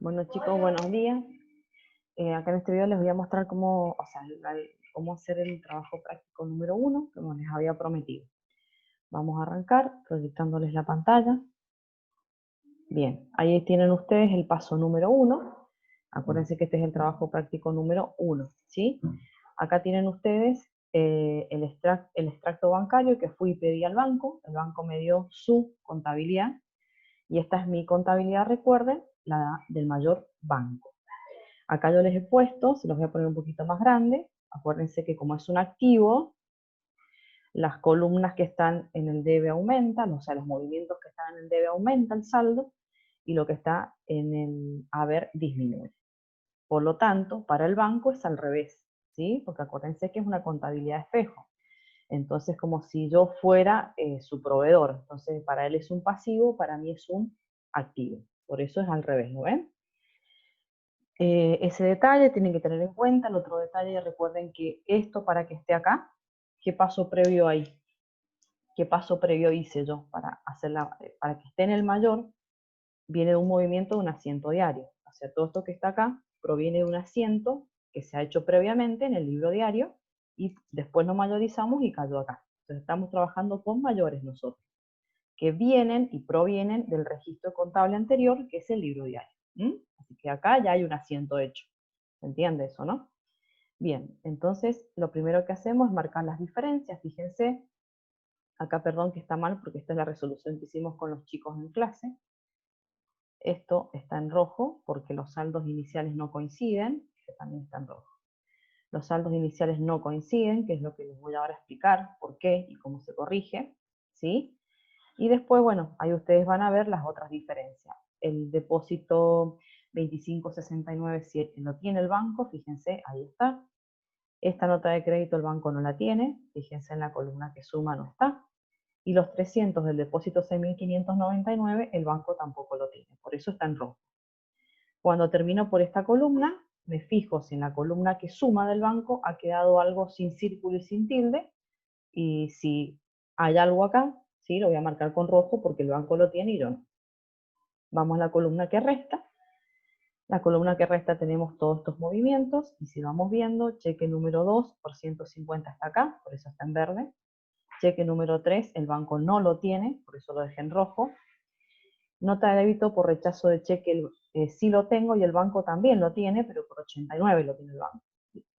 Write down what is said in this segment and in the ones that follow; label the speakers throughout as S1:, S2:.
S1: Bueno chicos, buenos días. Acá en este video les voy a mostrar cómo, cómo hacer el trabajo práctico número 1, como les había prometido. Vamos a arrancar proyectándoles la pantalla. Bien, ahí tienen ustedes el paso número 1. Acuérdense que este es el trabajo práctico número 1, ¿sí? Acá tienen ustedes el extracto bancario que fui y pedí al banco. El banco me dio su contabilidad. Y esta es mi contabilidad, recuerden, la del mayor banco. Acá yo les he puesto, se los voy a poner un poquito más grande. Acuérdense que como es un activo, las columnas que están en el debe aumentan, o sea, los movimientos que están en el debe aumentan el saldo, y lo que está en el haber disminuye. Por lo tanto, para el banco es al revés, ¿sí? Porque acuérdense que es una contabilidad de espejo. Entonces, como si yo fuera su proveedor. Entonces, para él es un pasivo, para mí es un activo. Por eso es al revés, ¿lo ven? Ese detalle tienen que tener en cuenta. El otro detalle, recuerden que esto para que esté acá, ¿qué paso previo hay? ¿Qué paso previo hice yo para que esté en el mayor? Viene de un movimiento de un asiento diario. O sea, todo esto que está acá proviene de un asiento que se ha hecho previamente en el libro diario y después lo mayorizamos y cayó acá. Entonces estamos trabajando con mayores nosotros, que vienen y provienen del registro contable anterior, que es el libro diario. Así que acá ya hay un asiento hecho. ¿Se entiende eso, no? Bien, entonces lo primero que hacemos es marcar las diferencias. Fíjense, acá perdón que está mal porque esta es la resolución que hicimos con los chicos en clase. Esto está en rojo porque los saldos iniciales no coinciden, que también está en rojo. Los saldos iniciales no coinciden, que es lo que les voy ahora a explicar por qué y cómo se corrige, ¿sí? Y después, bueno, ahí ustedes van a ver las otras diferencias. El depósito 2569 si lo tiene el banco, fíjense, ahí está. Esta nota de crédito el banco no la tiene, fíjense en la columna que suma no está. Y los 300 del depósito 6.599 el banco tampoco lo tiene, por eso está en rojo. Cuando termino por esta columna, me fijo si en la columna que suma del banco ha quedado algo sin círculo y sin tilde, y si hay algo acá, ¿sí? Lo voy a marcar con rojo porque el banco lo tiene y yo no. Vamos a la columna que resta. La columna que resta tenemos todos estos movimientos, y si vamos viendo, cheque número 2 por 150 está acá, por eso está en verde. Cheque número 3, el banco no lo tiene, por eso lo dejé en rojo. Nota de débito por rechazo de cheque, sí lo tengo y el banco también lo tiene, pero por 89 lo tiene el banco.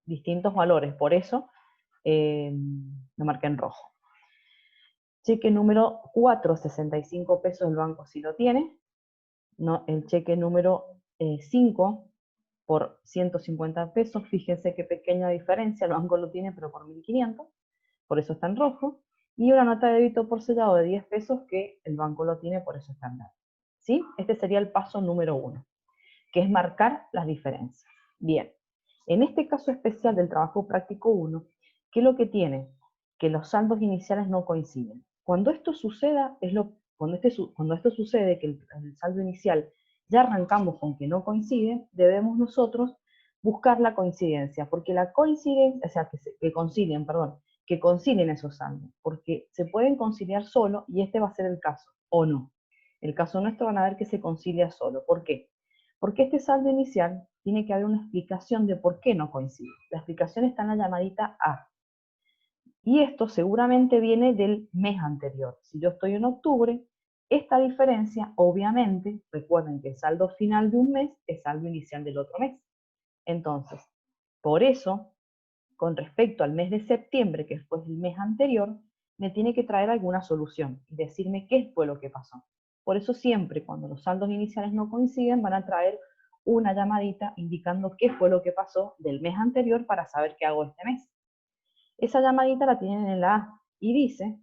S1: Distintos valores, por eso lo marqué en rojo. Cheque número 4, 65 pesos, el banco sí lo tiene. No, el cheque número 5 por 150 pesos, fíjense qué pequeña diferencia, el banco lo tiene pero por 1.500, por eso está en rojo. Y una nota de débito por sellado de 10 pesos que el banco lo tiene, por eso está en verde. ¿Sí? Este sería el paso número 1, que es marcar las diferencias. Bien, en este caso especial del trabajo práctico 1, ¿qué es lo que tiene? Que los saldos iniciales no coinciden. Cuando esto suceda, cuando esto sucede, que el saldo inicial ya arrancamos con que no coincide, debemos nosotros buscar la coincidencia, porque la coincidencia, o sea, que concilien esos saldos, porque se pueden conciliar solo, y este va a ser el caso, o no. El caso nuestro van a ver que se concilia solo. ¿Por qué? Porque este saldo inicial tiene que haber una explicación de por qué no coincide. La explicación está en la llamadita A. Y esto seguramente viene del mes anterior. Si yo estoy en octubre, esta diferencia, obviamente, recuerden que el saldo final de un mes es saldo inicial del otro mes. Entonces, por eso, con respecto al mes de septiembre, que fue el mes anterior, me tiene que traer alguna solución y decirme qué fue lo que pasó. Por eso siempre, cuando los saldos iniciales no coinciden, van a traer una llamadita indicando qué fue lo que pasó del mes anterior para saber qué hago este mes. Esa llamadita la tienen en la A y dice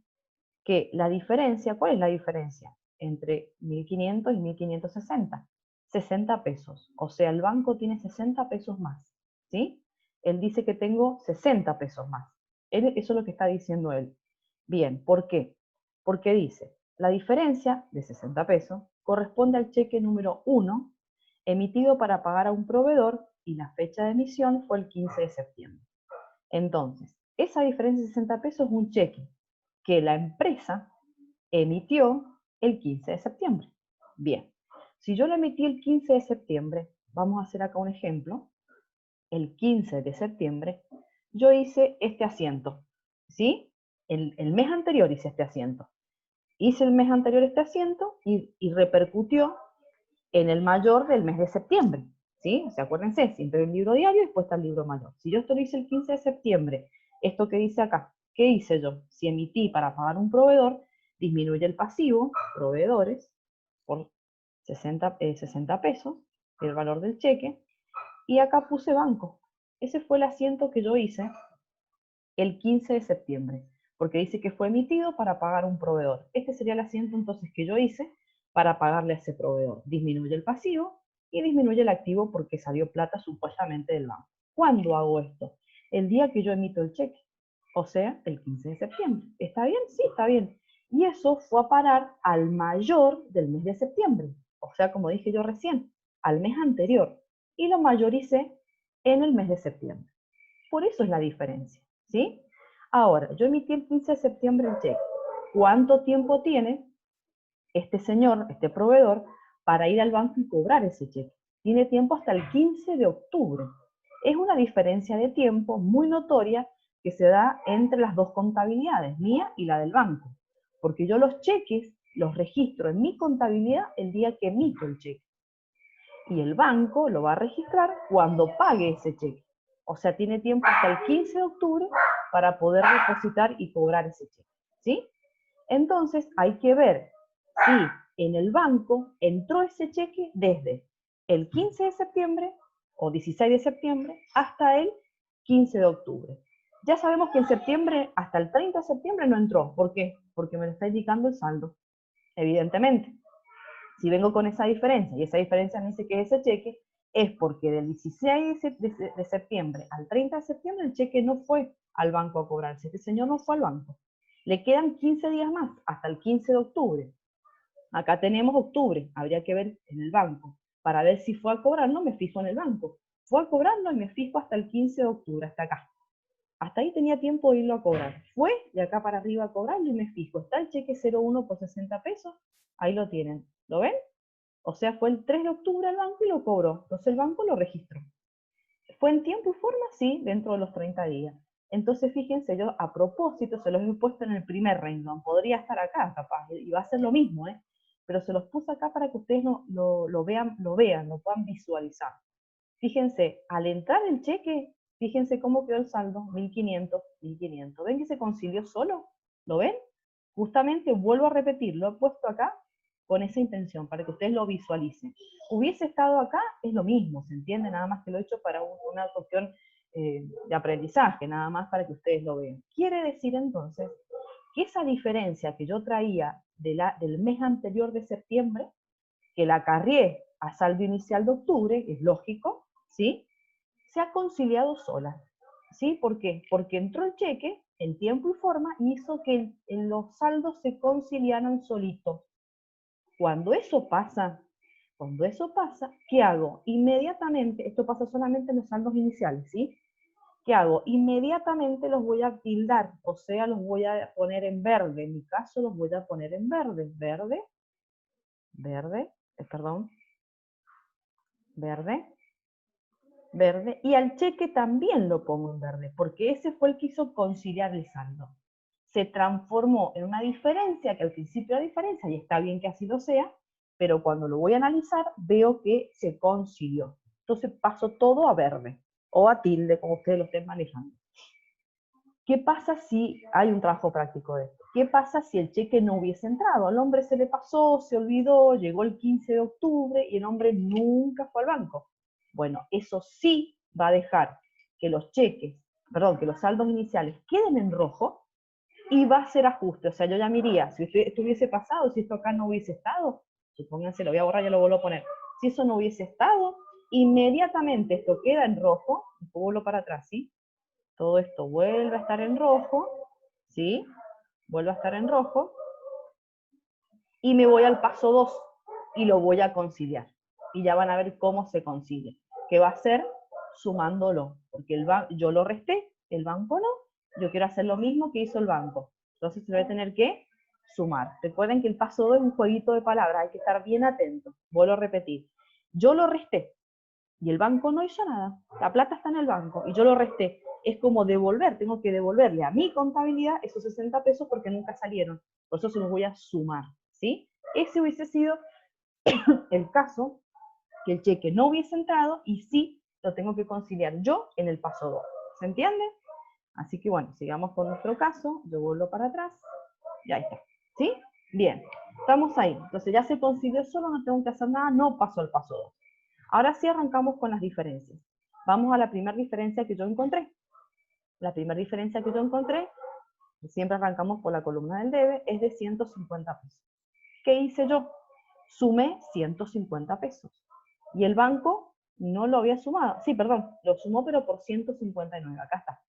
S1: que la diferencia, ¿cuál es la diferencia? Entre 1.500 y 1.560. 60 pesos. O sea, el banco tiene 60 pesos más. ¿Sí? Él dice que tengo 60 pesos más. Eso es lo que está diciendo él. Bien, ¿por qué? Porque dice, la diferencia de 60 pesos corresponde al cheque número 1 emitido para pagar a un proveedor y la fecha de emisión fue el 15 de septiembre. Entonces, esa diferencia de 60 pesos es un cheque que la empresa emitió el 15 de septiembre. Bien, Si yo lo emití el 15 de septiembre, vamos a hacer acá un ejemplo, el 15 de septiembre, yo hice este asiento, ¿sí? El mes anterior hice este asiento. Hice el mes anterior este asiento y repercutió en el mayor del mes de septiembre, ¿sí? O sea, acuérdense, siempre hay un libro diario y después está el libro mayor. Si yo esto lo hice el 15 de septiembre, esto que dice acá, ¿qué hice yo? Si emití para pagar un proveedor, disminuye el pasivo, proveedores, por 60 pesos, el valor del cheque, y acá puse banco. Ese fue el asiento que yo hice el 15 de septiembre, porque dice que fue emitido para pagar un proveedor. Este sería el asiento entonces que yo hice para pagarle a ese proveedor. Disminuye el pasivo y disminuye el activo porque salió plata supuestamente del banco. ¿Cuándo hago esto? El día que yo emito el cheque, o sea, el 15 de septiembre. ¿Está bien? Sí, está bien. Y eso fue a parar al mayor del mes de septiembre, o sea, como dije yo recién, al mes anterior. Y lo mayoricé en el mes de septiembre. Por eso es la diferencia, ¿sí? Ahora, yo emití el 15 de septiembre el cheque. ¿Cuánto tiempo tiene este señor, este proveedor, para ir al banco y cobrar ese cheque? Tiene tiempo hasta el 15 de octubre. Es una diferencia de tiempo muy notoria que se da entre las dos contabilidades, mía y la del banco. Porque yo los cheques los registro en mi contabilidad el día que emito el cheque. Y el banco lo va a registrar cuando pague ese cheque. O sea, tiene tiempo hasta el 15 de octubre para poder depositar y cobrar ese cheque, ¿sí? Entonces, hay que ver si en el banco entró ese cheque desde el 15 de septiembre o 16 de septiembre hasta el 15 de octubre. Ya sabemos que en septiembre, hasta el 30 de septiembre no entró. ¿Por qué? Porque me lo está indicando el saldo, evidentemente. Si vengo con esa diferencia y esa diferencia me dice que es ese cheque, es porque del 16 de septiembre al 30 de septiembre el cheque no fue al banco a cobrarse. Este señor no fue al banco. Le quedan 15 días más, hasta el 15 de octubre. Acá tenemos octubre, habría que ver en el banco. Para ver si fue a cobrarlo, me fijo en el banco. Fue a cobrarlo y me fijo hasta el 15 de octubre, hasta acá. Hasta ahí tenía tiempo de irlo a cobrar. Fue de acá para arriba a cobrarlo y me fijo. Está el cheque 01 por 60 pesos. Ahí lo tienen. ¿Lo ven? O sea, fue el 3 de octubre al banco y lo cobró. Entonces el banco lo registró. ¿Fue en tiempo y forma? Sí, dentro de los 30 días. Entonces, fíjense, yo a propósito se los he puesto en el primer renglón. Podría estar acá, capaz, y va a ser lo mismo, ¿eh? Pero se los puse acá para que ustedes lo vean, lo puedan visualizar. Fíjense, al entrar el cheque, fíjense cómo quedó el saldo, 1.500, 1.500. ¿Ven que se concilió solo? ¿Lo ven? Justamente vuelvo a repetir, lo he puesto acá con esa intención, para que ustedes lo visualicen. Hubiese estado acá, es lo mismo, ¿se entiende? Nada más que lo he hecho para una cuestión de aprendizaje, nada más para que ustedes lo vean. Quiere decir entonces que esa diferencia que yo traía del mes anterior de septiembre, que la acarrié a saldo inicial de octubre, es lógico, ¿sí? Se ha conciliado sola. ¿Sí? ¿Por qué? Porque entró el cheque en tiempo y forma y hizo que los saldos se conciliaran solitos. Cuando eso pasa, ¿qué hago? Inmediatamente, esto pasa solamente en los saldos iniciales, ¿sí? ¿Qué hago? Inmediatamente los voy a tildar, o sea, los voy a poner en verde. En mi caso los voy a poner en verde. Verde, verde, perdón, verde, verde, y al cheque también lo pongo en verde, porque ese fue el que hizo conciliar el saldo. Se transformó en una diferencia, que al principio era diferencia, y está bien que así lo sea, pero cuando lo voy a analizar, veo que se concilió. Entonces paso todo a verde, o a tilde, como ustedes lo estén manejando. ¿Qué pasa si hay un trabajo práctico de esto? ¿Qué pasa si el cheque no hubiese entrado? Al hombre se le pasó, se olvidó, llegó el 15 de octubre y el hombre nunca fue al banco. Bueno, eso sí va a dejar que los cheques, perdón, que los saldos iniciales queden en rojo y va a hacer ajuste. O sea, yo ya miría, si esto hubiese pasado, si esto acá no hubiese estado, supónganse, lo voy a borrar, ya lo vuelvo a poner. Si eso no hubiese estado, inmediatamente esto queda en rojo, vuelvo para atrás, ¿sí? Todo esto vuelve a estar en rojo, ¿sí? Vuelve a estar en rojo. Y me voy al paso 2 y lo voy a conciliar. Y ya van a ver cómo se concilia. ¿Qué va a ser? Sumándolo. Porque yo lo resté, el banco no. Yo quiero hacer lo mismo que hizo el banco. Entonces se va a tener que sumar. Recuerden que el paso 2 es un jueguito de palabras, hay que estar bien atentos. Vuelvo a repetir. Yo lo resté y el banco no hizo nada. La plata está en el banco y yo lo resté. Es como devolver, tengo que devolverle a mi contabilidad esos 60 pesos porque nunca salieron. Por eso se los voy a sumar, ¿sí? Ese hubiese sido el caso que el cheque no hubiese entrado y sí lo tengo que conciliar yo en el paso 2. ¿Se entiende? Así que bueno, sigamos con nuestro caso. Yo vuelvo para atrás. Ya está. ¿Sí? Bien. Estamos ahí. Entonces ya se concilió solo, no tengo que hacer nada, no paso al paso 2. Ahora sí arrancamos con las diferencias. Vamos a la primera diferencia que yo encontré. La primera diferencia que yo encontré, siempre arrancamos por la columna del debe, es de 150 pesos. ¿Qué hice yo? Sumé 150 pesos. Y el banco no lo había sumado. Sí, perdón, lo sumó pero por 159. Acá está.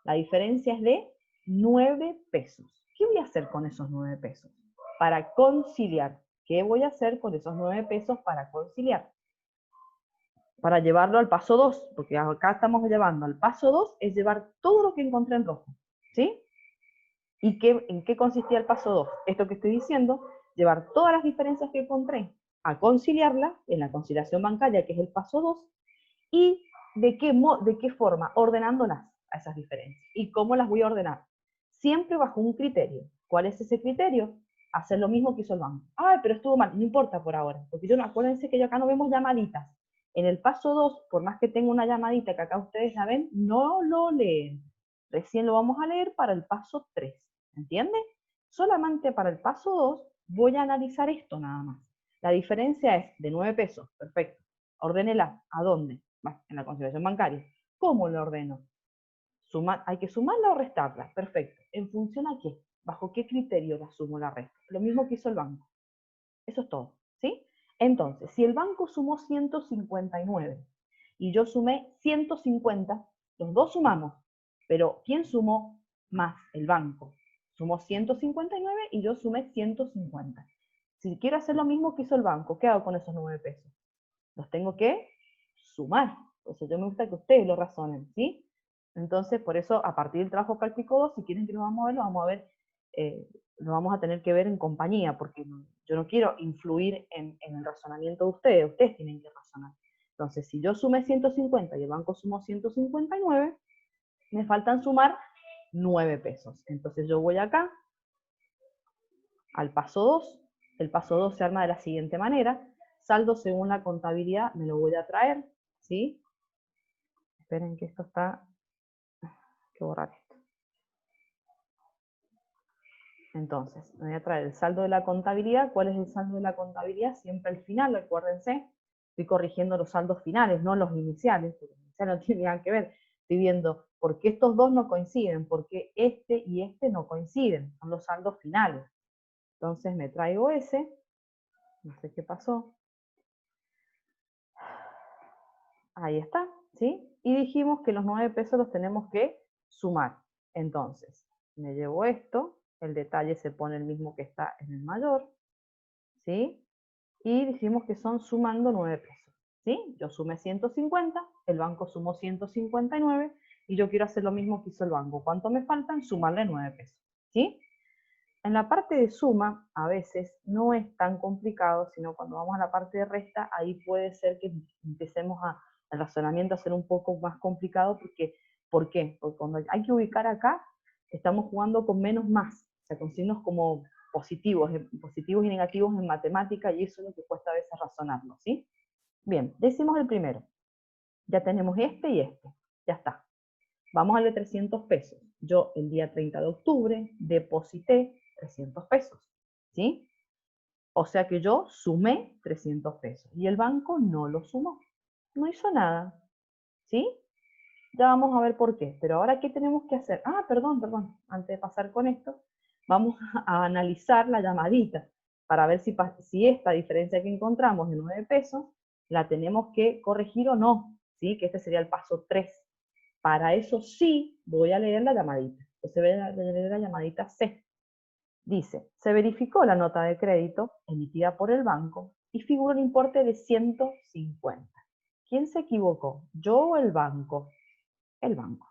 S1: La diferencia es de 9 pesos. ¿Qué voy a hacer con esos 9 pesos? Para conciliar. ¿Qué voy a hacer con esos 9 pesos para conciliar? Para llevarlo al paso 2, porque acá estamos llevando al paso 2, es llevar todo lo que encontré en rojo. ¿Sí? ¿Y en qué consistía el paso 2? Esto que estoy diciendo, llevar todas las diferencias que encontré a conciliarlas en la conciliación bancaria, que es el paso 2, y de qué forma, ordenándolas a esas diferencias. ¿Y cómo las voy a ordenar? Siempre bajo un criterio. ¿Cuál es ese criterio? Hacer lo mismo que hizo el banco. Ay, pero estuvo mal, no importa por ahora, porque acuérdense que acá no vemos llamaditas. En el paso 2, por más que tenga una llamadita que acá ustedes la ven, no lo leen. Recién lo vamos a leer para el paso 3. ¿Entiende? Solamente para el paso 2 voy a analizar esto nada más. La diferencia es de 9 pesos. Perfecto. Ordénela. ¿A dónde? En la conciliación bancaria. ¿Cómo lo ordeno? ¿Hay que sumarla o restarla? Perfecto. ¿En función a qué? ¿Bajo qué criterio la sumo o la resto? Lo mismo que hizo el banco. Eso es todo. ¿Sí? Entonces, si el banco sumó 159 y yo sumé 150, los dos sumamos. Pero ¿quién sumó más? El banco. Sumó 159 y yo sumé 150. Si quiero hacer lo mismo que hizo el banco, ¿qué hago con esos 9 pesos? Los tengo que sumar. Entonces yo me gusta que ustedes lo razonen, ¿sí? Entonces, por eso, a partir del trabajo práctico 2, si quieren que lo vamos a ver, lo vamos a tener que ver en compañía, porque yo no quiero influir en el razonamiento de ustedes tienen que razonar. Entonces, si yo sumé 150 y el banco sumó 159, me faltan sumar 9 pesos. Entonces yo voy acá, al paso 2, el paso 2 se arma de la siguiente manera, saldo según la contabilidad, me lo voy a traer, ¿sí? Esperen que esto está, hay que borrar esto. Entonces, me voy a traer el saldo de la contabilidad. ¿Cuál es el saldo de la contabilidad? Siempre al final, acuérdense, estoy corrigiendo los saldos finales, no los iniciales, porque los iniciales no tienen nada que ver. Estoy viendo por qué estos dos no coinciden, por qué este y este no coinciden, son los saldos finales. Entonces me traigo ese, no sé qué pasó. Ahí está, ¿sí? Y dijimos que los 9 pesos los tenemos que sumar. Entonces, me llevo esto, el detalle se pone el mismo que está en el mayor, ¿sí? Y dijimos que son sumando 9 pesos, ¿sí? Yo sumé 150, el banco sumó 159 y yo quiero hacer lo mismo que hizo el banco. ¿Cuánto me faltan? Sumarle 9 pesos, ¿sí? En la parte de suma, a veces no es tan complicado, sino cuando vamos a la parte de resta, ahí puede ser que empecemos el razonamiento a ser un poco más complicado, porque, ¿por qué? Porque cuando hay que ubicar acá, estamos jugando con menos más, o sea, con signos como positivos y negativos en matemática, y eso es lo que cuesta a veces razonarlo, ¿sí? Bien, decimos el primero. Ya tenemos este y este, ya está. Vamos al de 300 pesos. Yo el día 30 de octubre deposité 300 pesos, ¿sí? O sea que yo sumé 300 pesos y el banco no lo sumó, no hizo nada, ¿sí? Ya vamos a ver por qué, pero ahora ¿qué tenemos que hacer? Ah, perdón, antes de pasar con esto, vamos a analizar la llamadita para ver si esta diferencia que encontramos de 9 pesos la tenemos que corregir o no, ¿sí? Que este sería el paso 3. Para eso sí voy a leer la llamadita. Entonces voy a leer la llamadita C. Dice, se verificó la nota de crédito emitida por el banco y figura un importe de 150. ¿Quién se equivocó? ¿Yo o el banco? El banco.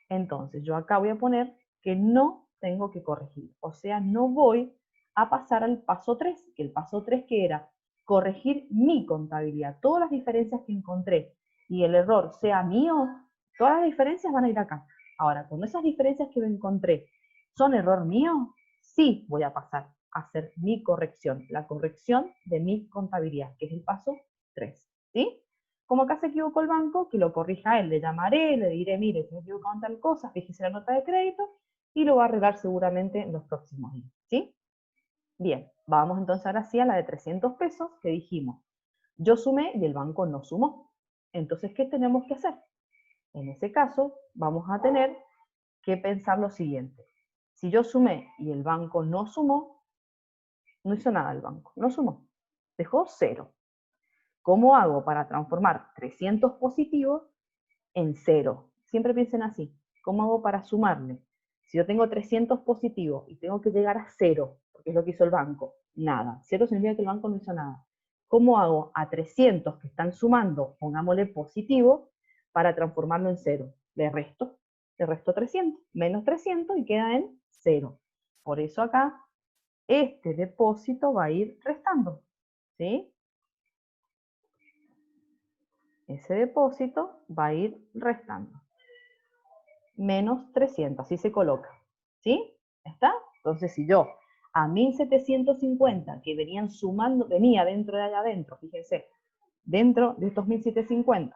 S1: Entonces yo acá voy a poner que no tengo que corregir. O sea, no voy a pasar al paso 3, que el paso 3 que era corregir mi contabilidad. Todas las diferencias que encontré y el error sea mío, todas las diferencias van a ir acá. Ahora, cuando esas diferencias que me encontré son error mío, sí voy a pasar a hacer mi corrección, la corrección de mi contabilidad, que es el paso 3, ¿sí? Como acá se equivocó el banco, que lo corrija él, le llamaré, le diré, mire, se me equivocó en tal cosa, fíjese la nota de crédito, y lo va a arreglar seguramente en los próximos días, ¿sí? Bien, vamos entonces ahora sí a la de 300 pesos que dijimos. Yo sumé y el banco no sumó. Entonces, ¿qué tenemos que hacer? En ese caso, vamos a tener que pensar lo siguiente. Si yo sumé y el banco no sumó, no hizo nada el banco, no sumó, dejó 0. ¿Cómo hago para transformar 300 positivos en 0? Siempre piensen así. ¿Cómo hago para sumarle? Si yo tengo 300 positivos y tengo que llegar a 0, porque es lo que hizo el banco, nada. 0 significa que el banco no hizo nada. ¿Cómo hago a 300 que están sumando, pongámosle positivo, para transformarlo en 0? Le resto 300, menos 300 y queda en 0. Por eso acá, este depósito va a ir restando, ¿sí? Ese depósito va a ir restando. Menos 300, así se coloca, ¿sí? ¿Está? Entonces, si yo a 1750 que venían sumando, venía dentro de allá adentro, fíjense, dentro de estos 1750,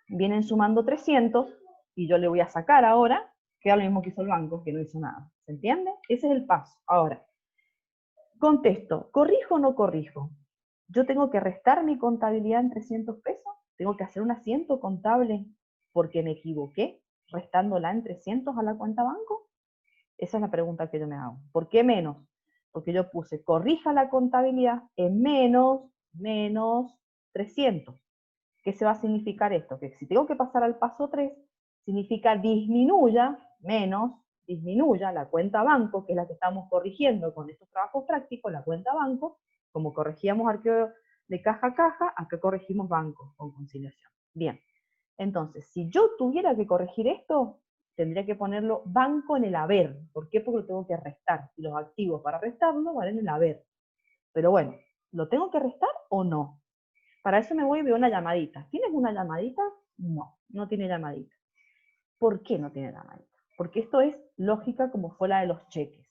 S1: vienen sumando 300, y yo le voy a sacar ahora, queda lo mismo que hizo el banco, que no hizo nada, ¿se entiende? Ese es el paso. Ahora, contesto, ¿corrijo o no corrijo? Yo tengo que restar mi contabilidad en 300 pesos, tengo que hacer un asiento contable porque me equivoqué, restándola en 300 a la cuenta banco. Esa es la pregunta que yo me hago. ¿Por qué menos? Porque yo puse corrija la contabilidad en menos 300. ¿Qué se va a significar esto? Que si tengo que pasar al paso 3, significa disminuya la cuenta banco, que es la que estamos corrigiendo con estos trabajos prácticos, la cuenta banco, como corregíamos arqueo de caja a caja, acá corregimos banco con conciliación. Bien, entonces, si yo tuviera que corregir esto, tendría que ponerlo banco en el haber. ¿Por qué? Porque lo tengo que restar. Y los activos para restarlo van en el haber. Pero bueno, ¿lo tengo que restar o no? Para eso me voy y veo una llamadita. ¿Tienes una llamadita? No, no tiene llamadita. ¿Por qué no tiene llamadita? Porque esto es lógica como fue la de los cheques.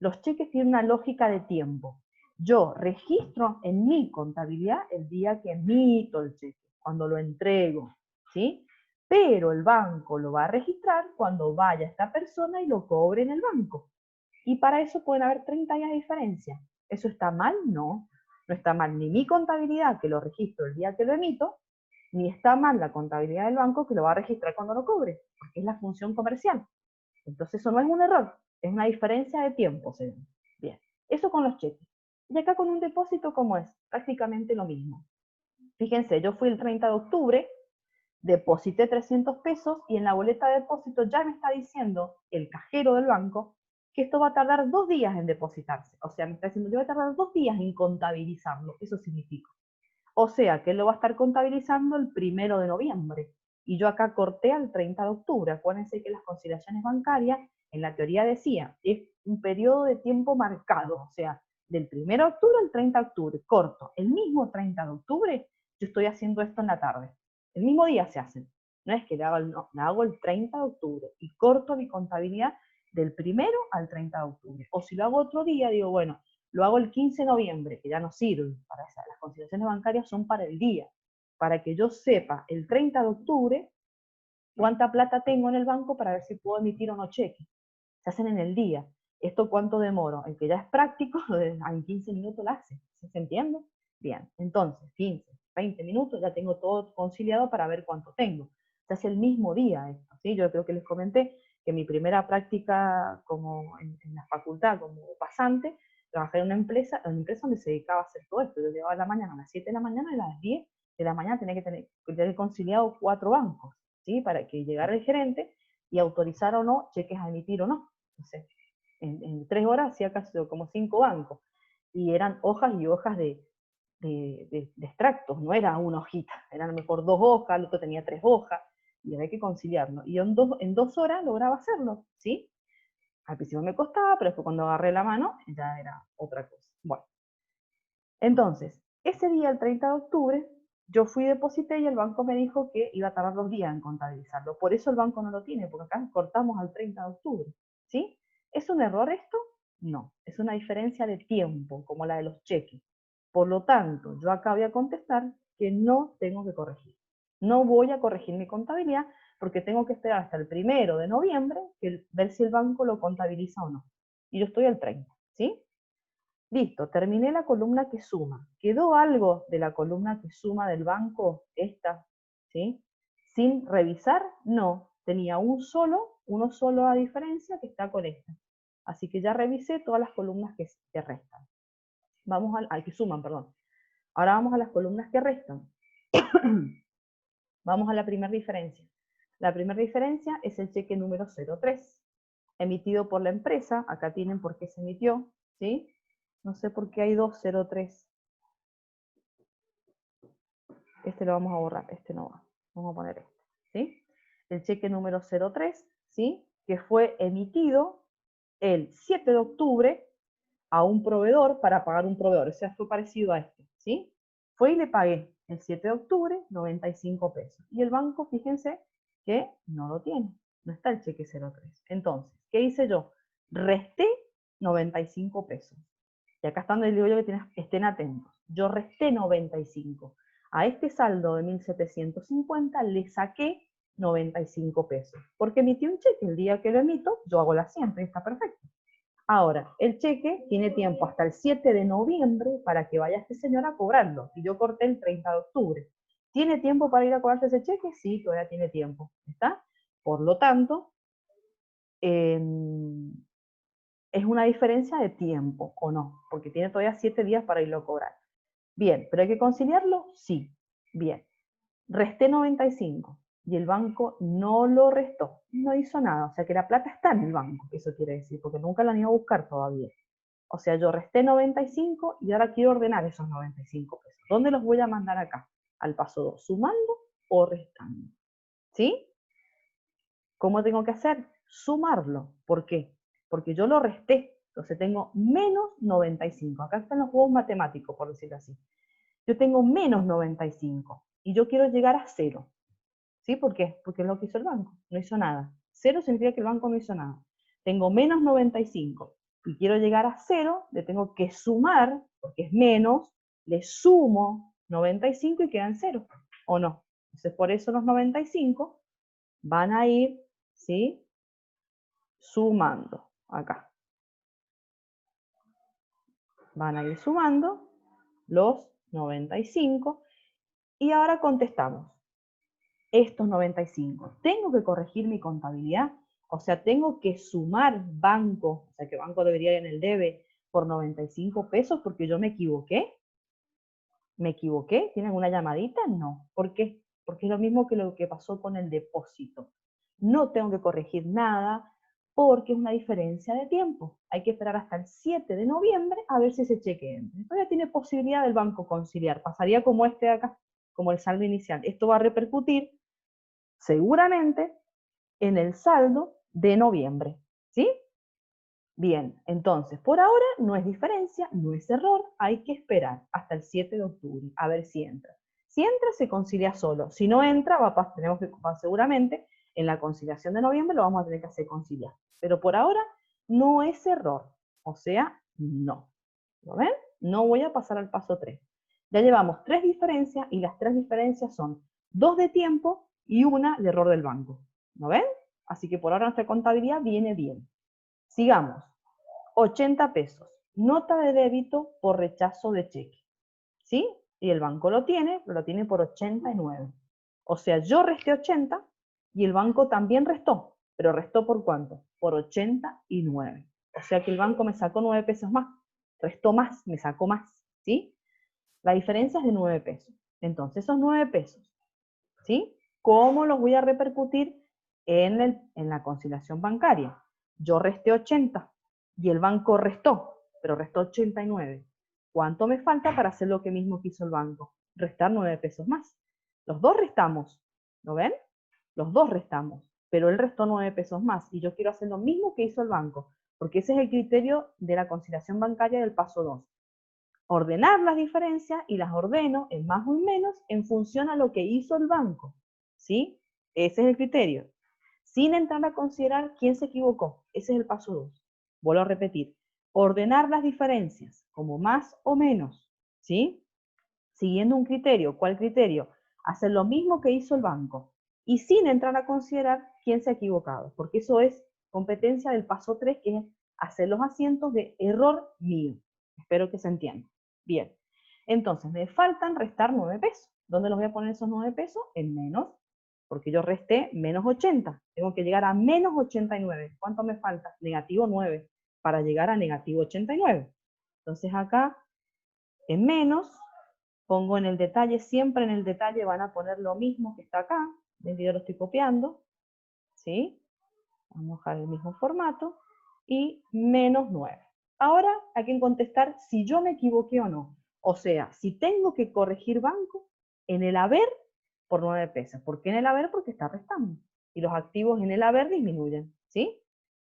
S1: Los cheques tienen una lógica de tiempo. Yo registro en mi contabilidad el día que emito el cheque, cuando lo entrego, ¿sí? Pero el banco lo va a registrar cuando vaya esta persona y lo cobre en el banco. Y para eso pueden haber 30 días de diferencia. ¿Eso está mal? No. No está mal ni mi contabilidad, que lo registro el día que lo emito, ni está mal la contabilidad del banco, que lo va a registrar cuando lo cobre, porque es la función comercial. Entonces eso no es un error, es una diferencia de tiempo, ¿sí? Bien, eso con los cheques. Y acá con un depósito, ¿cómo es? Prácticamente lo mismo. Fíjense, yo fui el 30 de octubre, deposité 300 pesos y en la boleta de depósito ya me está diciendo el cajero del banco que esto va a tardar 2 días en depositarse. O sea, me está diciendo, yo voy a tardar 2 días en contabilizarlo. Eso significa. O sea, que él lo va a estar contabilizando el 1 de noviembre. Y yo acá corté al 30 de octubre. Acuérdense que las conciliaciones bancarias, en la teoría decía, es un periodo de tiempo marcado. O sea, del 1 de octubre al 30 de octubre. Corto. El mismo 30 de octubre, yo estoy haciendo esto en la tarde. El mismo día se hacen. No es que le hago el 30 de octubre y corto mi contabilidad del 1 al 30 de octubre. O si lo hago otro día, digo, bueno, lo hago el 15 de noviembre, que ya no sirve, para eso. Las conciliaciones bancarias son para el día, para que yo sepa el 30 de octubre cuánta plata tengo en el banco para ver si puedo emitir o no cheque. Se hacen en el día. ¿Esto cuánto demoro? El que ya es práctico, en 15 minutos lo hace. ¿Se entiende? Bien, entonces, 15, 20 minutos, ya tengo todo conciliado para ver cuánto tengo. Se hace el mismo día esto, ¿sí? Yo creo que les comenté que mi primera práctica como en la facultad, como pasante, trabajé en una empresa donde se dedicaba a hacer todo esto. Yo llegaba a la mañana, a las 7 de la mañana, y a las 10 de la mañana tenía que tener conciliado 4 bancos, ¿sí? Para que llegara el gerente y autorizara o no cheques a emitir o no. Entonces, en 3 horas hacía casi como 5 bancos. Y eran hojas y hojas de extractos, no era una hojita, eran a lo mejor 2 hojas, el otro tenía 3 hojas, y había que conciliarlo. Y en 2 horas lograba hacerlo, ¿sí? Al principio me costaba, pero después cuando agarré la mano ya era otra cosa. Bueno, entonces, ese día, el 30 de octubre, yo fui y deposité y el banco me dijo que iba a tardar 2 días en contabilizarlo. Por eso el banco no lo tiene, porque acá cortamos al 30 de octubre. ¿Sí? ¿Es un error esto? No, es una diferencia de tiempo, como la de los cheques. Por lo tanto, yo acá voy a contestar que no tengo que corregir. No voy a corregir mi contabilidad porque tengo que esperar hasta el 1 de noviembre ver si el banco lo contabiliza o no. Y yo estoy al 30, ¿sí? Listo, terminé la columna que suma. ¿Quedó algo de la columna que suma del banco? Esta, ¿sí? Sin revisar, no. Tenía uno solo a diferencia que está con esta. Así que ya revisé todas las columnas que restan. Vamos al que suman, perdón. Ahora vamos a las columnas que restan. Vamos a la primera diferencia. La primera diferencia es el cheque número 03, emitido por la empresa. Acá tienen por qué se emitió, ¿sí? No sé por qué hay 203. Este lo vamos a borrar, este no va. Vamos a poner este, ¿sí? El cheque número 03, ¿sí? Que fue emitido el 7 de octubre a un proveedor para pagar un proveedor. O sea, fue parecido a este, ¿sí? Fue y le pagué el 7 de octubre 95 pesos. Y el banco, fíjense, que no lo tiene. No está el cheque 03. Entonces, ¿qué hice yo? Resté 95 pesos. Y acá están, les digo yo que estén atentos. Yo resté 95. A este saldo de 1.750 le saqué 95 pesos. Porque emití un cheque. El día que lo emito, yo hago la siempre y está perfecto. Ahora, el cheque tiene tiempo hasta el 7 de noviembre para que vaya este señor a cobrarlo. Y yo corté el 30 de octubre. ¿Tiene tiempo para ir a cobrarse ese cheque? Sí, todavía tiene tiempo. ¿Está? Por lo tanto, es una diferencia de tiempo, ¿o no? Porque tiene todavía 7 días para irlo a cobrar. Bien, ¿pero hay que conciliarlo? Sí. Bien. Resté 95 y el banco no lo restó, no hizo nada, o sea que la plata está en el banco, eso quiere decir, porque nunca la han ido a buscar todavía. O sea, yo resté 95 y ahora quiero ordenar esos 95 pesos. ¿Dónde los voy a mandar acá? Al paso 2, sumando o restando. ¿Sí? ¿Cómo tengo que hacer? Sumarlo. ¿Por qué? Porque yo lo resté, entonces tengo menos 95. Acá están los juegos matemáticos, por decirlo así. Yo tengo menos 95 y yo quiero llegar a 0. ¿Sí? ¿Por qué? Porque es lo que hizo el banco, no hizo nada. 0 significa que el banco no hizo nada. Tengo menos 95 y quiero llegar a 0, le tengo que sumar, porque es menos, le sumo 95 y quedan 0, ¿o no? Entonces por eso los 95 van a ir, ¿sí? Sumando, acá. Van a ir sumando los 95 y ahora contestamos. Estos 95. ¿Tengo que corregir mi contabilidad? O sea, tengo que sumar banco, o sea, que banco debería ir en el debe por 95 pesos porque yo me equivoqué. ¿Me equivoqué? ¿Tienen una llamadita? No. ¿Por qué? Porque es lo mismo que lo que pasó con el depósito. No tengo que corregir nada porque es una diferencia de tiempo. Hay que esperar hasta el 7 de noviembre a ver si ese cheque entra. Todavía tiene posibilidad del banco conciliar. Pasaría como este de acá, como el saldo inicial. Esto va a repercutir seguramente en el saldo de noviembre, ¿sí? Bien, entonces, por ahora no es diferencia, no es error, hay que esperar hasta el 7 de octubre a ver si entra. Si entra, se concilia solo. Si no entra, tenemos que seguramente en la conciliación de noviembre lo vamos a tener que hacer conciliar. Pero por ahora no es error, o sea, no. ¿Lo ven? No voy a pasar al paso 3. Ya llevamos 3 diferencias y las 3 diferencias son 2 de tiempo y una de error del banco. ¿Lo ven? Así que por ahora nuestra contabilidad viene bien. Sigamos. 80 pesos. Nota de débito por rechazo de cheque. ¿Sí? Y el banco lo tiene, pero lo tiene por 89. O sea, yo resté 80 y el banco también restó. ¿Pero restó por cuánto? Por 89. O sea que el banco me sacó 9 pesos más. Restó más, me sacó más. ¿Sí? La diferencia es de 9 pesos. Entonces, esos 9 pesos, ¿sí? ¿Cómo los voy a repercutir en la conciliación bancaria? Yo resté 80 y el banco restó, pero restó 89. ¿Cuánto me falta para hacer lo que mismo que hizo el banco? Restar 9 pesos más. Los dos restamos, ¿lo ven? Los dos restamos. pero él restó 9 pesos más, y yo quiero hacer lo mismo que hizo el banco, porque ese es el criterio de la conciliación bancaria del paso 2. Ordenar las diferencias y las ordeno en más o en menos en función a lo que hizo el banco, ¿sí? Ese es el criterio. Sin entrar a considerar quién se equivocó. Ese es el paso 2. Vuelvo a repetir. Ordenar las diferencias como más o menos, ¿sí? Siguiendo un criterio. ¿Cuál criterio? Hacer lo mismo que hizo el banco y sin entrar a considerar quién se ha equivocado, porque eso es competencia del paso 3, que es hacer los asientos de error mío. Espero que se entienda. Bien, entonces me faltan restar 9 pesos. ¿Dónde los voy a poner esos 9 pesos? En menos, porque yo resté menos 80. Tengo que llegar a menos 89. ¿Cuánto me falta? Negativo 9, para llegar a negativo 89. Entonces acá, en menos, pongo en el detalle, siempre en el detalle van a poner lo mismo que está acá. Ven que yo lo estoy copiando, ¿sí? Vamos a dejar el mismo formato. Y menos 9. Ahora hay que contestar si yo me equivoqué o no. O sea, si tengo que corregir banco en el haber por 9 pesos. ¿Por qué en el haber? Porque está restando. Y los activos en el haber disminuyen, ¿sí?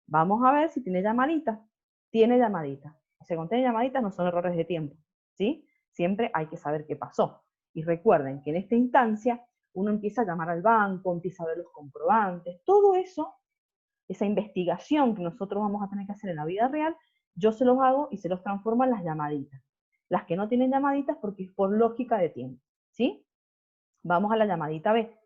S1: Vamos a ver si tiene llamadita. Tiene llamadita. Si contiene llamaditas no son errores de tiempo, ¿sí? Siempre hay que saber qué pasó. Y recuerden que en esta instancia uno empieza a llamar al banco, empieza a ver los comprobantes, todo eso, esa investigación que nosotros vamos a tener que hacer en la vida real, yo se los hago y se los transformo en las llamaditas. Las que no tienen llamaditas porque es por lógica de tiempo, ¿sí? Vamos a la llamadita B.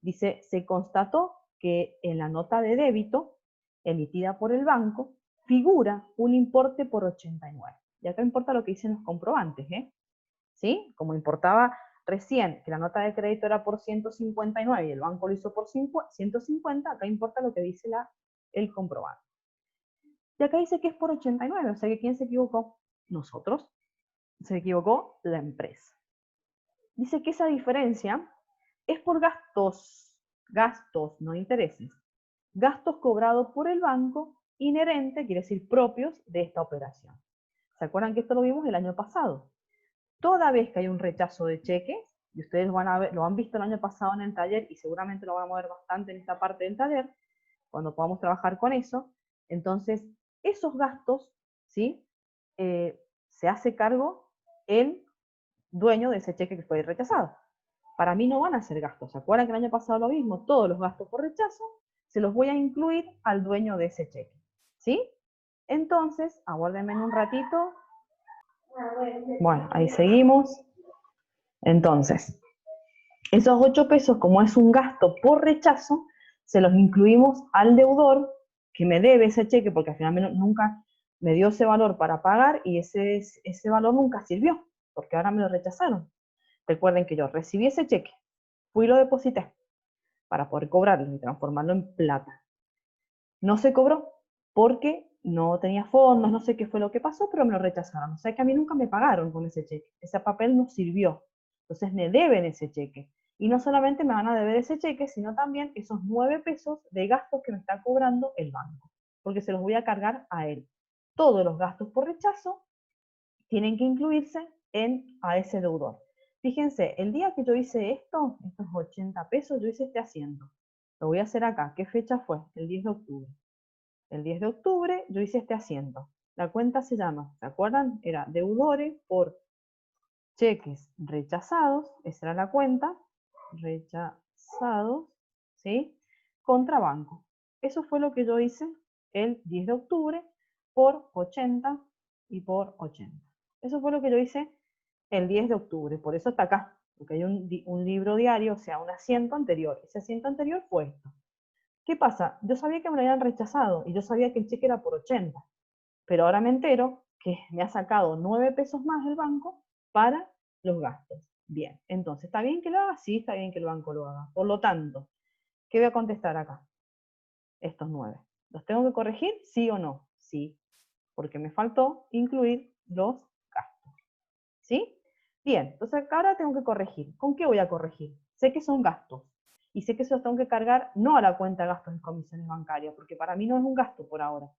S1: Dice, se constató que en la nota de débito emitida por el banco figura un importe por 89. Y acá importa lo que dicen los comprobantes, ¿sí? Como importaba recién que la nota de crédito era por 159 y el banco lo hizo por 150, acá importa lo que dice el comprobante. Y acá dice que es por 89, o sea que ¿quién se equivocó? Nosotros. Se equivocó la empresa. Dice que esa diferencia es por gastos, no intereses. Gastos cobrados por el banco inherente, quiere decir propios, de esta operación. ¿Se acuerdan que esto lo vimos el año pasado? Toda vez que hay un rechazo de cheques, y ustedes lo han visto el año pasado en el taller y seguramente lo van a ver bastante en esta parte del taller, cuando podamos trabajar con eso, entonces esos gastos, ¿sí? Se hace cargo el dueño de ese cheque que fue rechazado. Para mí no van a ser gastos. ¿Se acuerdan que el año pasado lo mismo? Todos los gastos por rechazo se los voy a incluir al dueño de ese cheque. ¿Sí? Entonces, aguárdenme un ratito. Bueno, ahí seguimos. Entonces, esos 8 pesos, como es un gasto por rechazo, se los incluimos al deudor que me debe ese cheque, porque al final nunca me dio ese valor para pagar y ese valor nunca sirvió, porque ahora me lo rechazaron. Recuerden que yo recibí ese cheque, fui y lo deposité para poder cobrarlo y transformarlo en plata. No se cobró porque no tenía fondos, no sé qué fue lo que pasó, pero me lo rechazaron. O sea que a mí nunca me pagaron con ese cheque. Ese papel no sirvió. Entonces me deben ese cheque. Y no solamente me van a deber ese cheque, sino también esos 9 pesos de gastos que me está cobrando el banco, porque se los voy a cargar a él. Todos los gastos por rechazo tienen que incluirse a ese deudor. Fíjense, el día que yo hice estos 80 pesos, yo hice este asiento. Lo voy a hacer acá. ¿Qué fecha fue? El 10 de octubre. El 10 de octubre yo hice este asiento. La cuenta se llama, ¿se acuerdan? Era deudores por cheques rechazados. Esa era la cuenta. Rechazados, ¿sí? Contra banco. Eso fue lo que yo hice el 10 de octubre por 80 y por 80. Eso fue lo que yo hice el 10 de octubre. Por eso está acá. Porque hay un libro diario, o sea, un asiento anterior. Ese asiento anterior fue esto. ¿Qué pasa? Yo sabía que me lo habían rechazado y yo sabía que el cheque era por 80, pero ahora me entero que me ha sacado 9 pesos más el banco para los gastos. Bien, entonces, ¿está bien que lo haga? Sí, está bien que el banco lo haga. Por lo tanto, ¿qué voy a contestar acá? Estos 9. ¿Los tengo que corregir? ¿Sí o no? Sí, porque me faltó incluir los gastos. ¿Sí? Bien, entonces acá ahora tengo que corregir. ¿Con qué voy a corregir? Sé que son gastos. Y sé que eso los tengo que cargar no a la cuenta de gastos y comisiones bancarias, porque para mí no es un gasto por ahora.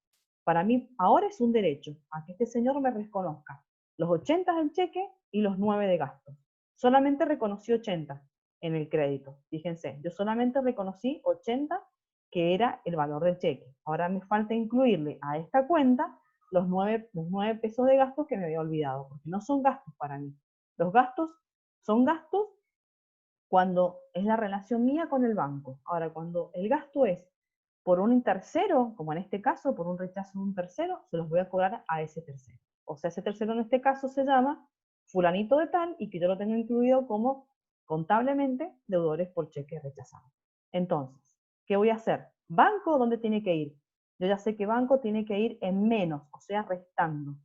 S1: Para mí ahora es un derecho a que este señor me reconozca los 80 del cheque y los 9 de gastos. Solamente reconocí 80 en el crédito. Fíjense, yo solamente reconocí 80 que era el valor del cheque. Ahora me falta incluirle a esta cuenta los 9 pesos de gastos que me había olvidado, porque no son gastos para mí. Los gastos son gastos cuando es la relación mía con el banco. Ahora, cuando el gasto es por un tercero, como en este caso, por un rechazo de un tercero, se los voy a cobrar a ese tercero. O sea, ese tercero en este caso se llama fulanito de tal y que yo lo tengo incluido como contablemente deudores por cheque rechazado. Entonces, ¿qué voy a hacer? ¿Banco dónde tiene que ir? Yo ya sé que banco tiene que ir en menos, o sea, restando.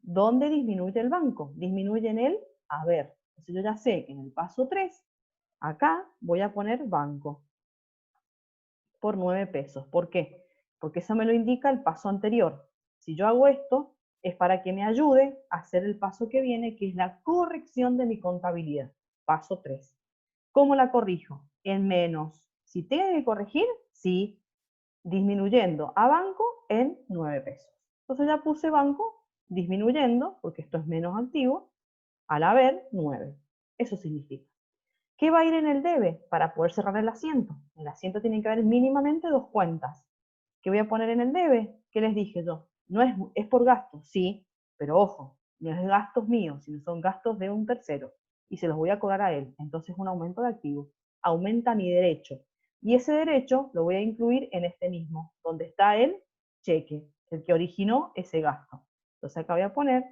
S1: ¿Dónde disminuye el banco? Disminuye en el haber. Entonces yo ya sé que en el paso 3, acá voy a poner banco por 9 pesos. ¿Por qué? Porque eso me lo indica el paso anterior. Si yo hago esto, es para que me ayude a hacer el paso que viene, que es la corrección de mi contabilidad. Paso 3. ¿Cómo la corrijo? En menos. Si tengo que corregir, sí, disminuyendo a banco en 9 pesos. Entonces ya puse banco disminuyendo, porque esto es menos activo, al haber 9. Eso significa. ¿Qué va a ir en el debe? Para poder cerrar el asiento. En el asiento tienen que haber mínimamente 2 cuentas. ¿Qué voy a poner en el debe? ¿Qué les dije yo? No es por gastos, sí, pero ojo, no es gastos míos, sino son gastos de un tercero. Y se los voy a cobrar a él. Entonces es un aumento de activo. Aumenta mi derecho. Y ese derecho lo voy a incluir en este mismo, donde está el cheque, el que originó ese gasto. Entonces acá voy a poner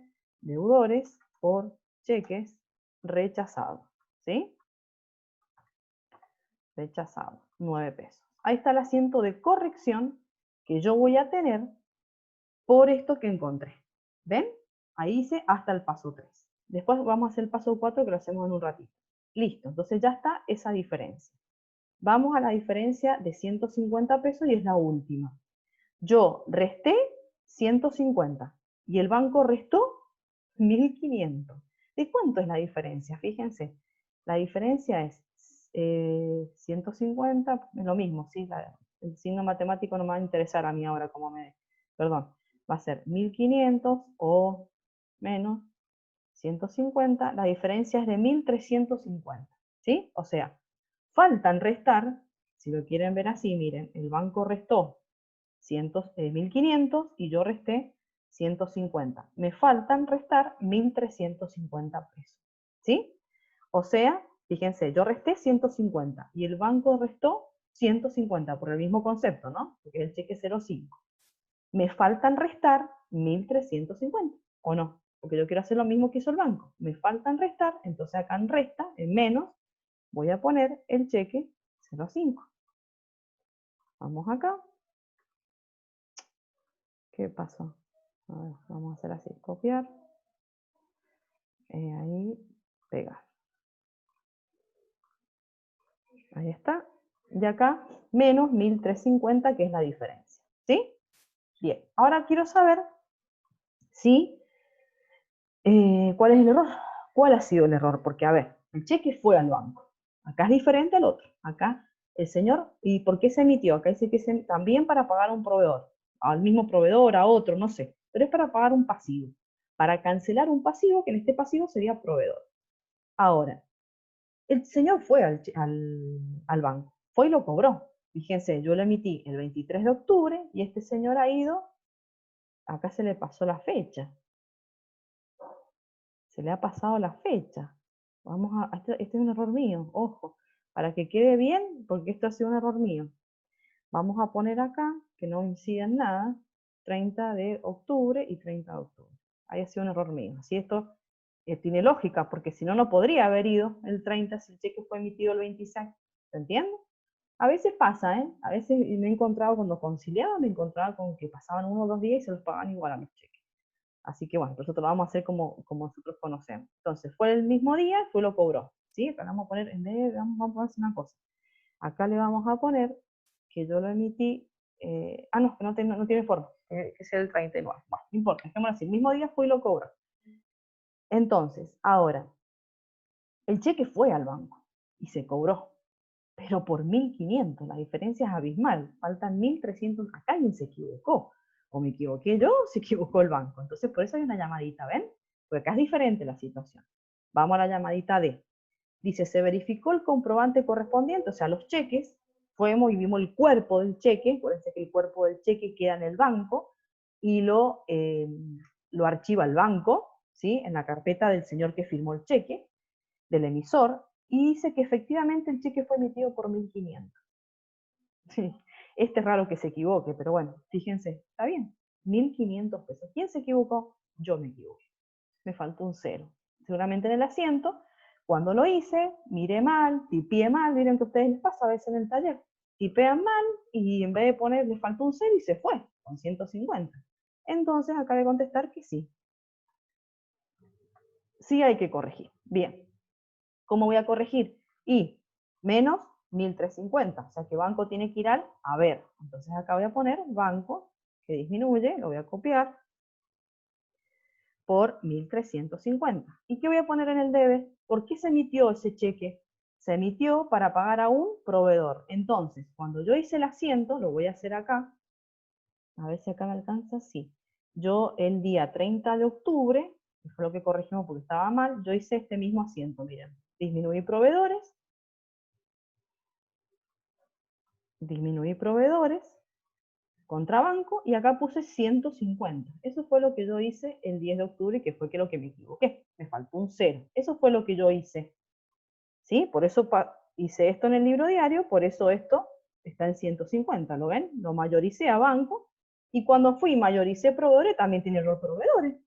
S1: deudores por cheques rechazados. ¿Sí? Rechazado, 9 pesos. Ahí está el asiento de corrección que yo voy a tener por esto que encontré. ¿Ven? Ahí hice hasta el paso 3. Después vamos a hacer el paso 4 que lo hacemos en un ratito. Listo, entonces ya está esa diferencia. Vamos a la diferencia de 150 pesos y es la última. Yo resté 150 y el banco restó 1500. ¿De cuánto es la diferencia? Fíjense, la diferencia es 150, es lo mismo, ¿sí? El signo matemático no me va a interesar a mí ahora como perdón, va a ser 1500 o menos 150, la diferencia es de 1350, ¿sí? O sea, faltan restar, si lo quieren ver así, miren, el banco restó 1500 y yo resté 150. Me faltan restar 1350 pesos, ¿sí? O sea, fíjense, yo resté 150 y el banco restó 150 por el mismo concepto, ¿no? Porque es el cheque 05. Me faltan restar 1350, ¿o no? Porque yo quiero hacer lo mismo que hizo el banco. Me faltan restar, entonces acá en resta, en menos, voy a poner el cheque 05. Vamos acá. ¿Qué pasó? A ver, vamos a hacer así, copiar. Ahí, pegar. Ahí está. Y acá, menos 1350, que es la diferencia. ¿Sí? Bien. Ahora quiero saber si, ¿cuál es el error? ¿Cuál ha sido el error? Porque, a ver, el cheque fue al banco. Acá es diferente al otro. Acá, el señor, ¿y por qué se emitió? Acá dice que también para pagar a un proveedor. Al mismo proveedor, a otro, no sé. Pero es para pagar un pasivo. Para cancelar un pasivo, que en este pasivo sería proveedor. Ahora, el señor fue al banco, fue y lo cobró. Fíjense, yo lo emití el 23 de octubre y este señor ha ido, acá se le pasó la fecha. Se le ha pasado la fecha. Este es un error mío, ojo, para que quede bien, porque esto ha sido un error mío. Vamos a poner acá, que no incida en nada, 30 de octubre y 30 de octubre. Ahí ha sido un error mío. Así esto tiene lógica, porque si no, no podría haber ido el 30 si el cheque fue emitido el 26. ¿Se entiende? A veces pasa, ¿eh? A veces me he encontrado cuando conciliaba, me encontraba con que pasaban 1 o 2 días y se los pagaban igual a los cheques. Así que bueno, nosotros lo vamos a hacer como nosotros conocemos. Entonces, fue el mismo día, fue lo cobró. ¿Sí? Acá vamos a poner, en vez de, vamos a hacer una cosa. Acá le vamos a poner que yo lo emití, no, que no tiene forma, que sea el 39. Bueno, no importa, dejémoslo así. El mismo día fue y lo cobró. Entonces, ahora, el cheque fue al banco y se cobró, pero por 1500, la diferencia es abismal, faltan 1300, acá alguien se equivocó, o me equivoqué yo, o se equivocó el banco, entonces por eso hay una llamadita, ¿ven? Porque acá es diferente la situación. Vamos a la llamadita D. Dice, se verificó el comprobante correspondiente, o sea, los cheques, fuimos y vimos el cuerpo del cheque, acuérdense que el cuerpo del cheque queda en el banco, y lo archiva el banco, ¿sí? En la carpeta del señor que firmó el cheque, del emisor, y dice que efectivamente el cheque fue emitido por 1.500. Sí. Este es raro que se equivoque, pero bueno, fíjense, está bien, 1.500 pesos. ¿Quién se equivocó? Yo me equivoqué. Me faltó un cero. Seguramente en el asiento, cuando lo hice, miré mal, tipeé mal, miren que a ustedes les pasa a veces en el taller, tipean mal y en vez de poner, le faltó un cero y se fue, con 150. Entonces acaba de contestar que sí. Sí hay que corregir. Bien. ¿Cómo voy a corregir? Y menos 1.350, o sea que banco tiene que ir al haber. Entonces acá voy a poner banco, que disminuye, lo voy a copiar, por 1.350. ¿Y qué voy a poner en el debe? ¿Por qué se emitió ese cheque? Se emitió para pagar a un proveedor. Entonces, cuando yo hice el asiento, lo voy a hacer acá, a ver si acá me alcanza, sí. Yo el día 30 de octubre, que fue lo que corregimos porque estaba mal, yo hice este mismo asiento, miren. Disminuí proveedores, contra banco, y acá puse 150. Eso fue lo que yo hice el 10 de octubre, que fue lo que me equivoqué. Me faltó un 0. Eso fue lo que yo hice. ¿Sí? Por eso hice esto en el libro diario, por eso esto está en 150. ¿Lo ven? Lo mayoricé a banco, y cuando fui mayoricé proveedores, también tiene los proveedores.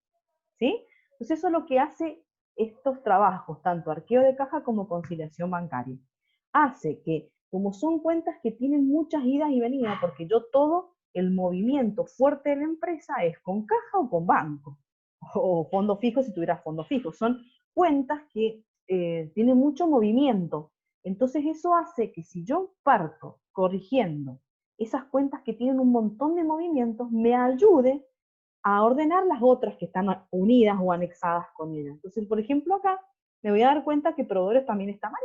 S1: ¿Sí? Entonces eso es lo que hace estos trabajos, tanto arqueo de caja como conciliación bancaria. Hace que, como son cuentas que tienen muchas idas y venidas, porque yo todo el movimiento fuerte de la empresa es con caja o con banco, o fondo fijo si tuviera fondo fijo. Son cuentas que tienen mucho movimiento. Entonces eso hace que si yo parto corrigiendo esas cuentas que tienen un montón de movimientos, me ayude a ordenar las otras que están unidas o anexadas con ellas. Entonces, por ejemplo, acá me voy a dar cuenta que proveedores también está mal,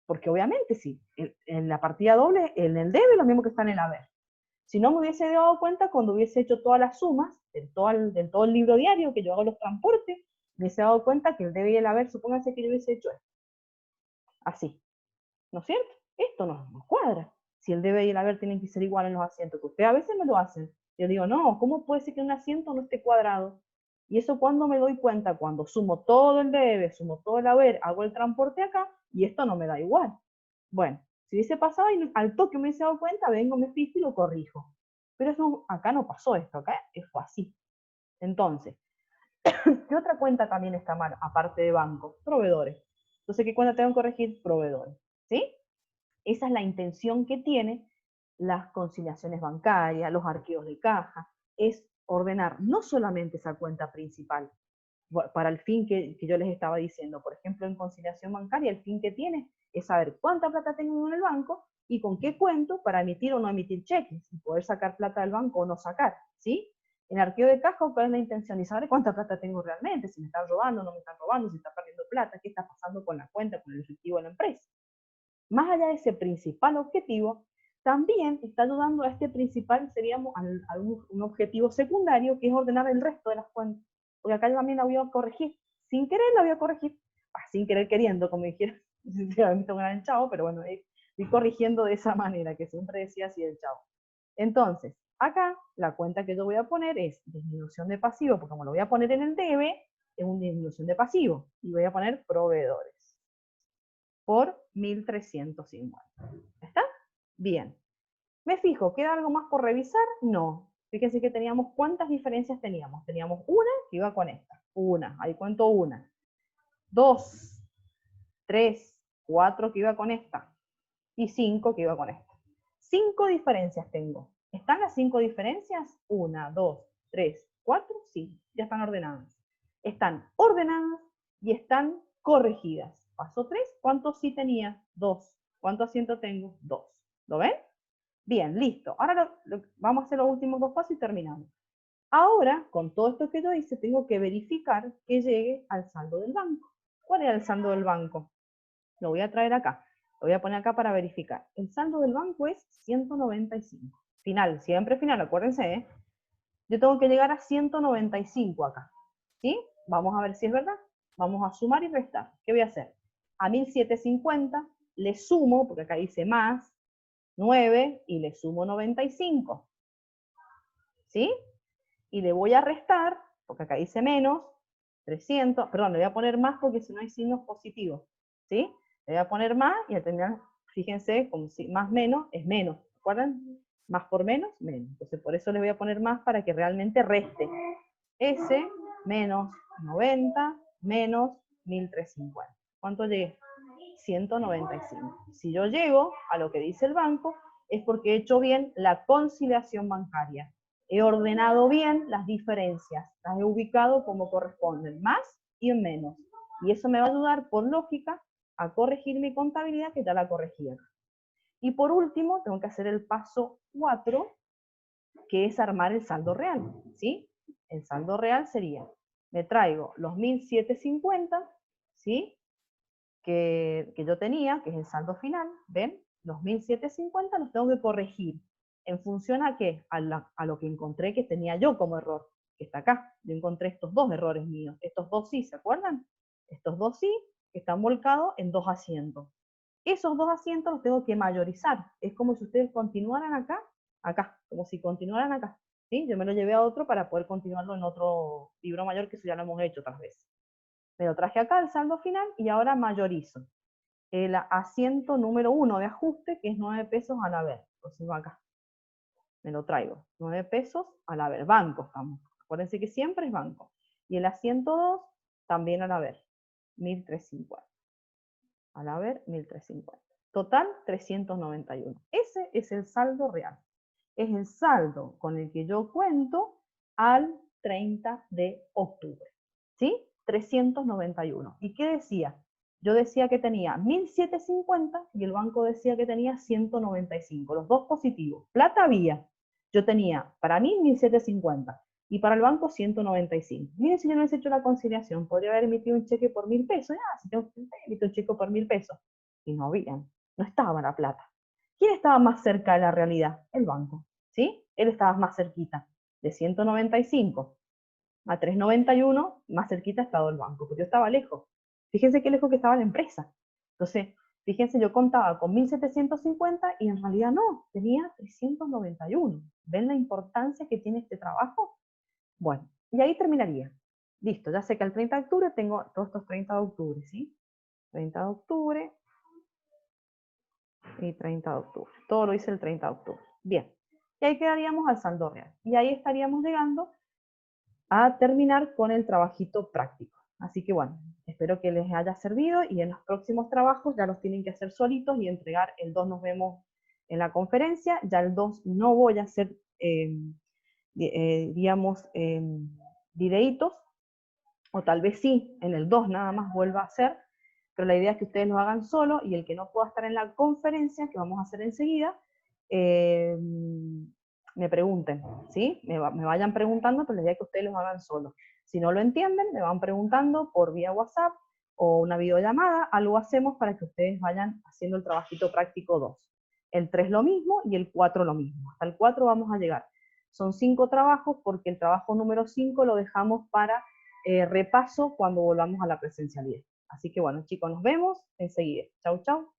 S1: porque obviamente sí, en la partida doble, en el debe, lo mismo que está en el haber. Si no me hubiese dado cuenta cuando hubiese hecho todas las sumas del todo el libro diario que yo hago los transportes, me hubiese dado cuenta que el debe y el haber, supónganse que yo hubiese hecho esto, así, ¿no es cierto? Esto no cuadra. Si el debe y el haber tienen que ser iguales en los asientos, que ustedes a veces me lo hacen. Yo digo, no, ¿cómo puede ser que un asiento no esté cuadrado? Y eso cuando me doy cuenta, cuando sumo todo el debe, sumo todo el haber, hago el transporte acá, y esto no me da igual. Bueno, si hubiese pasado y al toque me hubiese dado cuenta, vengo, me fijo y lo corrijo. Pero eso, acá no pasó esto, acá fue así. Entonces, ¿qué otra cuenta también está mal, aparte de banco? Proveedores. Entonces, ¿qué cuenta tengo que corregir? Proveedores. ¿Sí? Esa es la intención que tiene las conciliaciones bancarias, los arqueos de caja, es ordenar no solamente esa cuenta principal, para el fin que yo les estaba diciendo. Por ejemplo, en conciliación bancaria, el fin que tiene es saber cuánta plata tengo en el banco y con qué cuento para emitir o no emitir cheques, y poder sacar plata del banco o no sacar, ¿sí? En arqueo de caja, ¿cuál es la intención? Y saber cuánta plata tengo realmente, si me están robando, no me están robando, si está perdiendo plata, qué está pasando con la cuenta, con el efectivo de la empresa. Más allá de ese principal objetivo, también está ayudando a este principal, seríamos a un objetivo secundario, que es ordenar el resto de las cuentas. Porque acá yo también la voy a corregir. Sin querer la voy a corregir. Sin querer queriendo, como dijera. Sinceramente un gran chavo, pero bueno, estoy corrigiendo de esa manera, que siempre decía así el chavo. Entonces, acá la cuenta que yo voy a poner es disminución de pasivo, porque como lo voy a poner en el debe, es una disminución de pasivo. Y voy a poner proveedores por 1.350. ¿Está? Bien. Me fijo, ¿queda algo más por revisar? No. Fíjense que teníamos, ¿cuántas diferencias teníamos? Teníamos una que iba con esta. Una, ahí cuento una. 2, 3, 4 que iba con esta. Y 5 que iba con esta. 5 diferencias tengo. ¿Están las 5 diferencias? 1, 2, 3, 4, sí, ya están ordenadas. Están ordenadas y están corregidas. Paso 3, ¿cuántos sí tenía? 2. ¿Cuántos asientos tengo? 2. ¿Lo ven? Bien, listo. Ahora vamos a hacer los últimos dos pasos y terminamos. Ahora, con todo esto que yo hice, tengo que verificar que llegue al saldo del banco. ¿Cuál era el saldo del banco? Lo voy a traer acá. Lo voy a poner acá para verificar. El saldo del banco es 195. Final, siempre final, acuérdense, ¿eh? Yo tengo que llegar a 195 acá. ¿Sí? Vamos a ver si es verdad. Vamos a sumar y restar. ¿Qué voy a hacer? A 1.750 le sumo, porque acá dice más, 9 y le sumo 95. ¿Sí? Y le voy a restar, porque acá dice menos, 300, perdón, le voy a poner más porque si no hay signos positivos. ¿Sí? Le voy a poner más y al terminar, fíjense, como si más menos es menos. ¿Recuerdan? Más por menos, menos. Entonces por eso les voy a poner más para que realmente reste. S menos 90 menos 1350. ¿Cuánto llegué? 195. Si yo llego a lo que dice el banco, es porque he hecho bien la conciliación bancaria. He ordenado bien las diferencias, las he ubicado como corresponden, más y en menos. Y eso me va a ayudar, por lógica, a corregir mi contabilidad, que ya la corregí acá. Y por último, tengo que hacer el paso 4, que es armar el saldo real, ¿sí? El saldo real sería, me traigo los 1750, ¿sí? Que yo tenía, que es el saldo final, ¿ven? Los 1750 los tengo que corregir. ¿En función a qué? A lo que encontré que tenía yo como error, que está acá. Yo encontré estos dos errores míos. Estos dos sí, ¿se acuerdan? Estos dos sí, que están volcados en 2 asientos. Esos 2 asientos los tengo que mayorizar. Es como si ustedes continuaran acá, acá, como si continuaran acá. ¿Sí? Yo me lo llevé a otro para poder continuarlo en otro libro mayor, que eso ya lo hemos hecho otras veces. Me lo traje acá, el saldo final, y ahora mayorizo. El asiento número 1 de ajuste, que es 9 pesos al haber. Entonces va acá. Me lo traigo. 9 pesos al haber. Banco estamos. Acuérdense que siempre es banco. Y el asiento 2 también al haber. 1350. Al haber, 1350. Total, 391. Ese es el saldo real. Es el saldo con el que yo cuento al 30 de octubre. ¿Sí? 391. ¿Y qué decía? Yo decía que tenía 1750 y el banco decía que tenía 195. Los dos positivos. Plata había. Yo tenía para mí 1750 y para el banco 195. Miren, si yo no hubiese hecho la conciliación, podría haber emitido un cheque por 1000 pesos. Ya, si tengo que emitir un cheque por 1000 pesos. Y no habían. No estaba la plata. ¿Quién estaba más cerca de la realidad? El banco. ¿Sí? Él estaba más cerquita. De 195 a 391, más cerquita estaba el banco, porque yo estaba lejos. Fíjense qué lejos que estaba la empresa. Entonces, fíjense, yo contaba con 1750 y en realidad no, tenía 391. ¿Ven la importancia que tiene este trabajo? Bueno, y ahí terminaría. Listo, ya sé que el 30 de octubre tengo todos estos 30 de octubre, ¿sí? 30 de octubre y 30 de octubre. Todo lo hice el 30 de octubre. Bien, y ahí quedaríamos al saldo real. Y ahí estaríamos llegando a terminar con el trabajito práctico. Así que bueno, espero que les haya servido y en los próximos trabajos ya los tienen que hacer solitos y entregar. El 2 nos vemos en la conferencia, ya el 2 no voy a hacer, digamos, videitos, o tal vez sí, en el 2 nada más vuelva a hacer, pero la idea es que ustedes lo hagan solo y el que no pueda estar en la conferencia, que vamos a hacer enseguida, me pregunten, ¿sí? Me vayan preguntando, pero la idea es que ustedes lo hagan solo. Si no lo entienden, me van preguntando por vía WhatsApp o una videollamada, algo hacemos para que ustedes vayan haciendo el trabajito práctico 2. El 3 lo mismo y el 4 lo mismo. Hasta el 4 vamos a llegar. Son 5 trabajos porque el trabajo número 5 lo dejamos para repaso cuando volvamos a la presencialidad. Así que bueno, chicos, nos vemos enseguida. Chau, chau.